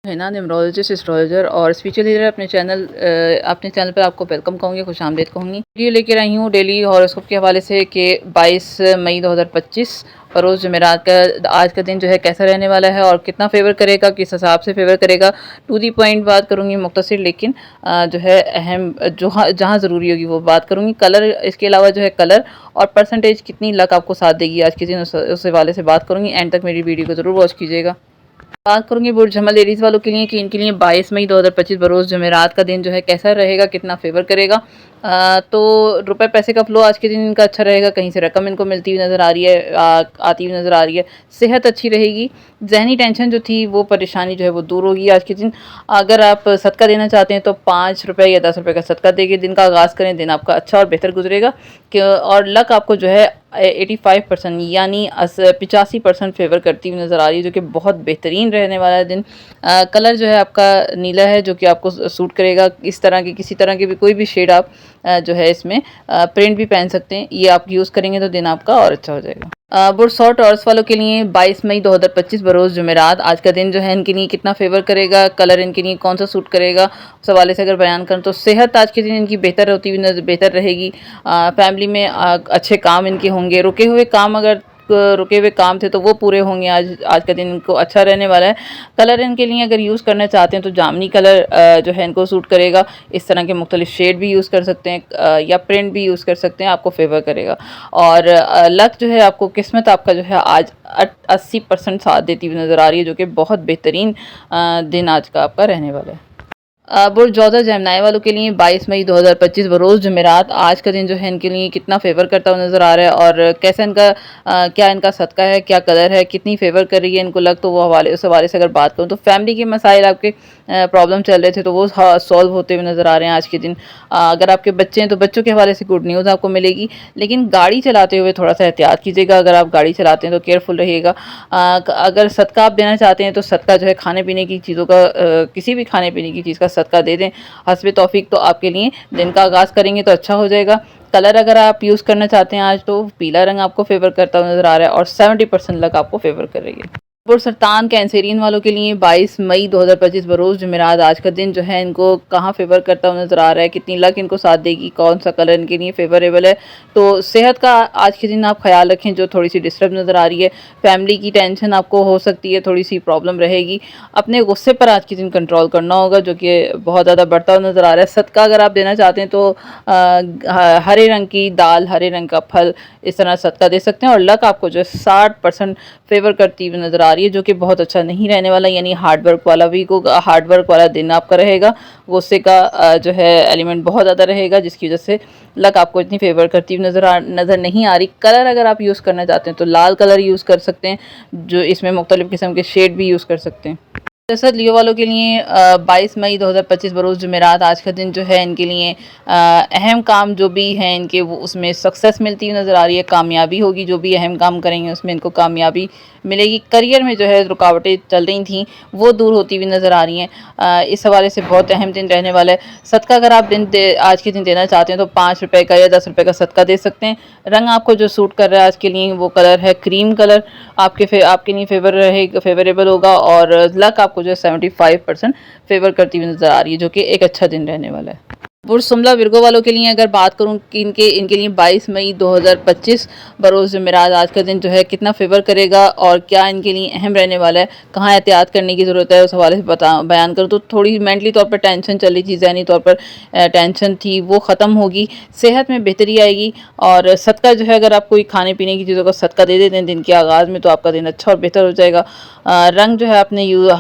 है ना, numerologist, astrologer और स्पिरिचुअल लीडर अपने चैनल पर आपको वेलकम कहूँगी, खुशामदीद कहूँगी। वीडियो लेकर आई हूँ डेली हॉरोस्कोप के हवाले से कि 22 मई 2025 रोज़ जुमेरात का आज का दिन जो है कैसा रहने वाला है और कितना फेवर करेगा, किस हिसाब से फेवर करेगा। टू दी पॉइंट बात करूँगी, मुख्तसर, लेकिन जो है अहम जो जहाँ ज़रूरी होगी वो बात करूँगी। कलर, इसके अलावा जो है कलर और परसेंटेज कितनी लक आपको साथ देगी आज के दिन, उस हवाले से बात करूँगी। एंड तक मेरी वीडियो को ज़रूर वॉच कीजिएगा। बात करूंगी बुर्ज हमल लेडीज़ वालों के लिए कि इनके लिए 22 मई 2025 बरोज़ जुमेरात का दिन जो है कैसा रहेगा, कितना फेवर करेगा। तो रुपए पैसे का फ्लो आज के दिन इनका अच्छा रहेगा। कहीं से रकम इनको मिलती हुई नज़र आ रही है, आती हुई नज़र आ रही है। सेहत अच्छी रहेगी। जहनी टेंशन जो थी, वो परेशानी जो है वो दूर होगी आज के दिन। अगर आप सदका देना चाहते हैं तो 5 रुपये या 10 रुपये का सदका देके दिन का आगाज़ करें। दिन आपका अच्छा और बेहतर गुजरेगा। और लक आपको जो है 85% यानी 85% फेवर करती हुई नज़र आ रही है, जो कि बहुत बेहतरीन रहने वाला है दिन। कलर जो है आपका नीला है, जो कि आपको सूट करेगा। इस तरह की किसी तरह की भी कोई भी शेड आप जो है इसमें प्रिंट भी पहन सकते हैं। ये आप यूज़ करेंगे तो दिन आपका और अच्छा हो जाएगा। बुर्ज और टॉरस वालों के लिए 22 मई 2025 बरोज़ जुमेरात आज का दिन जो है इनके लिए कितना फेवर करेगा, कलर इनके लिए कौन सा सूट करेगा, उस हवाले से अगर बयान करें तो सेहत आज के दिन इनकी बेहतर होती हुई बेहतर रहेगी। फैमिली में अच्छे काम इनके होंगे। रुके हुए काम, अगर रुके हुए काम थे तो वो पूरे होंगे। आज का दिन इनको अच्छा रहने वाला है। कलर इनके लिए अगर यूज़ करना चाहते हैं तो जामनी कलर जो है इनको सूट करेगा। इस तरह के मुख्तलिफ शेड भी यूज़ कर सकते हैं या प्रिंट भी यूज़ कर सकते हैं, आपको फेवर करेगा। और लक जो है आपको, किस्मत आपका जो है आज 80% साथ देती हुई नज़र आ रही है, जो कि बहुत बेहतरीन दिन आज का आपका रहने वाला है। बुर्ज जोधा जेमिनी वालों के लिए 22 मई 2025 बरोज़ जुमेरात आज का दिन जो है इनके लिए कितना फेवर करता हुआ नज़र आ रहा है और कैसा इनका क्या इनका सदका है, क्या कलर है, कितनी फेवर कर रही है इनको लग। तो वो उस हवाले से अगर बात करूँ तो फैमिली के मसाइल, आपके प्रॉब्लम चल रहे थे तो वो सॉल्व होते हुए नज़र आ रहे हैं आज के दिन। अगर आपके बच्चे हैं तो बच्चों के हवाले से गुड न्यूज़ आपको मिलेगी। लेकिन गाड़ी चलाते हुए थोड़ा सा एहतियात कीजिएगा। अगर आप गाड़ी चलाते हैं तो केयरफुल रहिएगा। अगर सदका आप देना चाहते हैं तो सदका जो है खाने पीने की चीज़ों का, किसी भी खाने पीने की चीज़ का सदका दे दें। हस्बे तौफीक तो आपके लिए दिन का आगाज़ करेंगे तो अच्छा हो जाएगा। कलर अगर आप यूज़ करना चाहते हैं आज, तो पीला रंग आपको फेवर करता हुआ नज़र आ रहा है और 70% लक आपको फेवर कर रही है। सरतान कैंसेरियन वालों के लिए 22 मई 2025 बरोज़ जुमेरात आज का दिन जो है इनको कहाँ फेवर करता हुआ नज़र आ रहा है, कितनी लक इनको साथ देगी, कौन सा कलर इनके लिए फेवरेबल है। तो सेहत का आज के दिन आप ख्याल रखें, जो थोड़ी सी डिस्टर्ब नज़र आ रही है। फैमिली की टेंशन आपको हो सकती है, थोड़ी सी प्रॉब्लम रहेगी। अपने गुस्से पर आज के दिन कंट्रोल करना होगा, जो कि बहुत ज़्यादा बढ़ता हुआ नज़र आ रहा है। सदका अगर आप देना चाहते हैं तो हरे रंग की दाल, हरे रंग का फल, इस तरह सदका दे सकते हैं। और लक आपको जो है 60% फेवर करती हुई नज़र आ रही है, जो कि बहुत अच्छा नहीं रहने वाला। यानी हार्ड वर्क वाला वीक होगा, हार्ड वर्क वाला दिन आपका रहेगा। गुस्से का जो है एलिमेंट बहुत ज़्यादा रहेगा, जिसकी वजह से लक आपको इतनी फेवर करती हुई नज़र नहीं आ रही। कलर अगर आप यूज़ करना चाहते हैं तो लाल कलर यूज़ कर सकते हैं, जो इसमें मुख्तलिफ़ किस्म के शेड भी यूज़ कर सकते हैं। दरअसल लियो वालों के लिए 22 मई 2025 बरोज़ जुमेरात आज का दिन जो है इनके लिए अहम काम जो भी हैं इनके, वो उसमें सक्सेस मिलती हुई नज़र आ रही है। कामयाबी होगी, जो भी अहम काम करेंगे उसमें इनको कामयाबी मिलेगी। करियर में जो है रुकावटें चल रही थी वो दूर होती हुई नज़र आ रही हैं। इस हवाले से बहुत अहम दिन रहने वाला है। सदका अगर आप आज के दिन देना चाहते हैं तो 5 रुपये का या 10 रुपये का सदका दे सकते हैं। रंग आपको जो सूट कर रहा है आज के लिए वो कलर है क्रीम कलर, आपके लिए फेवरेबल होगा। और लक आपको जो है 75% फेवर करती हुई नज़र आ रही है, जो कि एक अच्छा दिन रहने वाला है। बुर्ज सुमला विर्गो वालों के लिए अगर बात करूं कि इनके लिए 22 मई 2025 बरोज़ जुमेरात आज का दिन जो है कितना फेवर करेगा और क्या इनके लिए अहम रहने वाला है, कहाँ एहतियात करने की ज़रूरत है, उस हवाले से बयान करूँ तो थोड़ी मेंटली तौर पर टेंशन चल रही थी, ज़हनी तौर पर टेंशन थी, वो ख़त्म होगी। सेहत में बेहतरी आएगी। और सदका जो है, अगर आप कोई खाने पीने की चीज़ों का सदका दे देते हैं दिन के आगाज़ में, तो आपका दिन अच्छा और बेहतर हो जाएगा। रंग जो है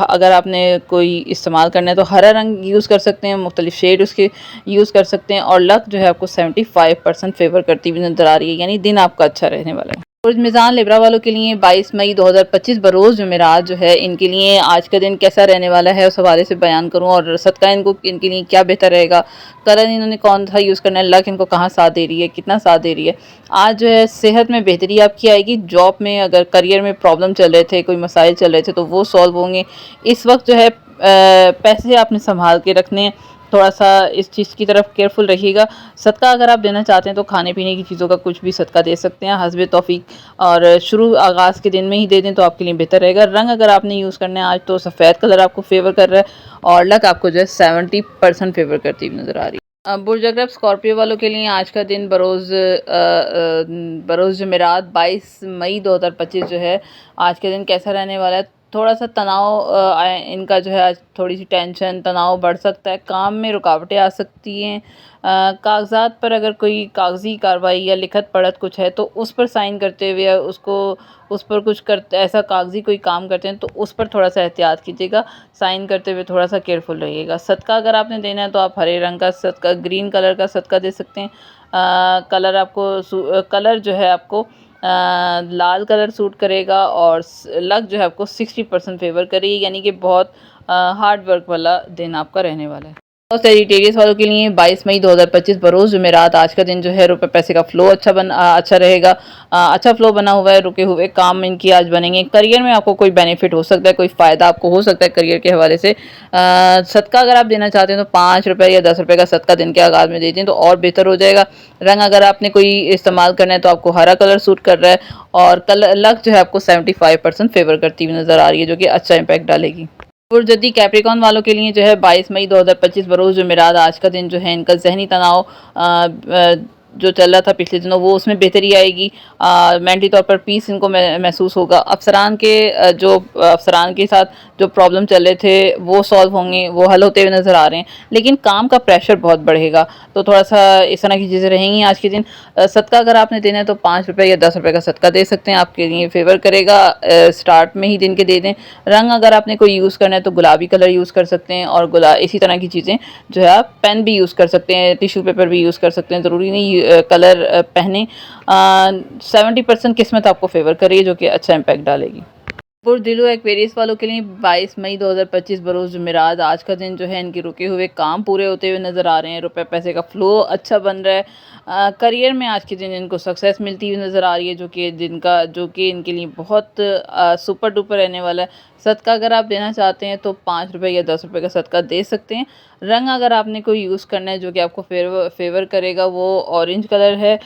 अगर आपने कोई इस्तेमाल करना है तो हरा रंग यूज़ कर सकते हैं, मुख्तलिफ शेड उसके यूज़ कर सकते हैं। और लक जो है आपको 75% फेवर करती हुई नज़र आ रही है, यानी दिन आपका अच्छा रहने वाला है। बुर्ज मीज़ान लिब्रा वालों के लिए 22 मई 2025 बरोज़ जुमेरात जो है इनके लिए आज का दिन कैसा रहने वाला है, उस हवाले से बयान करूं। और सदका इनके लिए क्या बेहतर रहेगा, कलर इन्होंने कौन सा यूज़ करना है, लक इनको कहाँ साथ दे रही है, कितना साथ दे रही है। आज जो है सेहत में बेहतरी आपकी आएगी। जॉब में, अगर करियर में प्रॉब्लम चल रहे थे, कोई मसाइल चल रहे थे, तो वो सॉल्व होंगे। इस वक्त जो है पैसे आपने संभाल के रखने हैं, थोड़ा सा इस चीज़ की तरफ केयरफुल रहिएगा। सदका अगर आप देना चाहते हैं तो खाने पीने की चीज़ों का कुछ भी सदका दे सकते हैं हस्बे तौफीक, और शुरू आगाज़ के दिन में ही दे दें तो आपके लिए बेहतर रहेगा। रंग अगर आपने यूज़ करना है आज तो सफ़ेद कलर आपको फेवर कर रहा है, और लक आपको जो है 70% फेवर करती हुई नज़र आ रही है। बुर्ज अक़रब स्कॉर्पियो वालों के लिए आज का दिन बरोज़ जुमेरात 22 मई 2025 जो है आज के दिन कैसा रहने वाला है। थोड़ा सा तनाव इनका जो है आज थोड़ी सी टेंशन तनाव बढ़ सकता है, काम में रुकावटें आ सकती हैं। कागज़ात पर अगर कोई कागज़ी कार्रवाई या लिखत पढ़त कुछ है तो उस पर साइन करते हुए या उस पर कुछ करते ऐसा कागज़ी कोई काम करते हैं तो उस पर थोड़ा सा एहतियात कीजिएगा, साइन करते हुए थोड़ा सा केयरफुल रहिएगा। सदका अगर आपने देना है तो आप हरे रंग का सदका, ग्रीन कलर का सदका दे सकते हैं। कलर जो है आपको लाल कलर सूट करेगा, और लक जो है आपको 60% फेवर करेगी, यानी कि बहुत हार्ड वर्क वाला दिन आपका रहने वाला है। और सेजिटेरियस वालों के लिए 22 मई 2025 बरोज़ जुमेरात आज का दिन जो है रुपए पैसे का फ्लो अच्छा रहेगा। अच्छा फ्लो बना हुआ है, रुके हुए काम इनकी आज बनेंगे। करियर में आपको कोई बेनिफिट हो सकता है, कोई फ़ायदा आपको हो सकता है करियर के हवाले से। सदका अगर आप देना चाहते हैं तो 5 रुपये या 10 रुपये का सदका दिन के आगाज़ में दे दें तो और बेहतर हो जाएगा। रंग अगर आपने कोई इस्तेमाल करना है तो आपको हरा कलर सूट कर रहा है, और लक जो है आपको 75% फेवर करती हुई नज़र आ रही है, जो कि अच्छा इम्पैक्ट डालेगी। पुरजद्दी कैप्रिकॉन वालों के लिए जो है 22 मई 2025 बरोज़ जुमेरात आज का दिन जो है इनका ज़हनी तनाव जो चल रहा था पिछले दिनों वो उसमें बेहतरी आएगी। मेंटली तौर पर पीस इनको महसूस होगा। अफसरान के साथ जो प्रॉब्लम चल रहे थे वो सॉल्व होंगे, वो हल होते हुए नज़र आ रहे हैं, लेकिन काम का प्रेशर बहुत बढ़ेगा तो थोड़ा सा इस तरह की चीज़ें रहेंगी आज के दिन। सदका अगर आपने देना है तो 5 रुपये या 10 रुपये का सदका दे सकते हैं, आपके लिए फेवर करेगा। स्टार्ट में ही दिन के दे दें। रंग अगर आपने कोई यूज़ करना है तो गुलाबी कलर यूज़ कर सकते हैं, और इसी तरह की चीज़ें जो है आप पेन भी यूज़ कर सकते हैं, टिश्यू पेपर भी यूज़ कर सकते हैं, ज़रूरी नहीं कलर पहने। 70% किस्मत आपको फेवर करेगी, जो कि अच्छा इम्पैक्ट डालेगी। पुरदिलो एक्वेरियस वालों के लिए 22 मई 2025 बरोज़ जुमेरात आज का दिन जो है इनके रुके हुए काम पूरे होते हुए नज़र आ रहे हैं। रुपए पैसे का फ्लो अच्छा बन रहा है। करियर में आज के दिन इनको सक्सेस मिलती हुई नज़र आ रही है, जो कि इनके लिए बहुत सुपर डुपर रहने वाला है। सदका अगर आप देना चाहते हैं तो 5 रुपये या 10 रुपये का सदका दे सकते हैं। रंग अगर आपने कोई यूज़ करना है जो कि आपको फेवर करेगा वो ऑरेंज कलर है।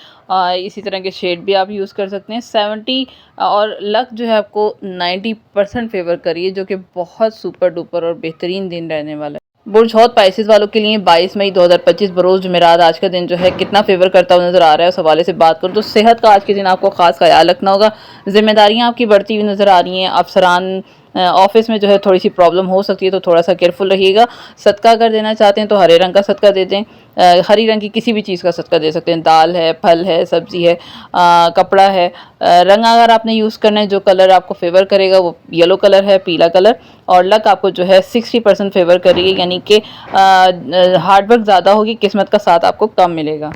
इसी तरह के शेड भी आप यूज़ कर सकते हैं। 70 और लक जो है आपको 90% फेवर करिए, जो कि बहुत सुपर डुपर और बेहतरीन दिन रहने वाला है। बुर्ज हौत पाइसेस वालों के लिए 22 मई 2025 बरोज़ जुमेरात आज का दिन जो है कितना फेवर करता हुआ नज़र आ रहा है। उस हवाले से बात करूँ तो सेहत का आज के दिन आपको ख़ास ख्याल रखना होगा। जिम्मेदारियाँ आपकी बढ़ती हुई नज़र आ रही हैं। अफसरान ऑफिस में जो है थोड़ी सी प्रॉब्लम हो सकती है तो थोड़ा सा केयरफुल रहिएगा। सदका अगर देना चाहते हैं तो हरे रंग का सदका दे दें। हरी रंग की किसी भी चीज़ का सदका दे सकते हैं, दाल है, फल है, सब्ज़ी है, कपड़ा है। रंग अगर आपने यूज़ करना है जो कलर आपको फेवर करेगा वो येलो कलर है, पीला कलर, और लक आपको जो है 60% फेवर करेगी, यानी कि हार्डवर्क ज़्यादा होगी, किस्मत का साथ आपको कम मिलेगा।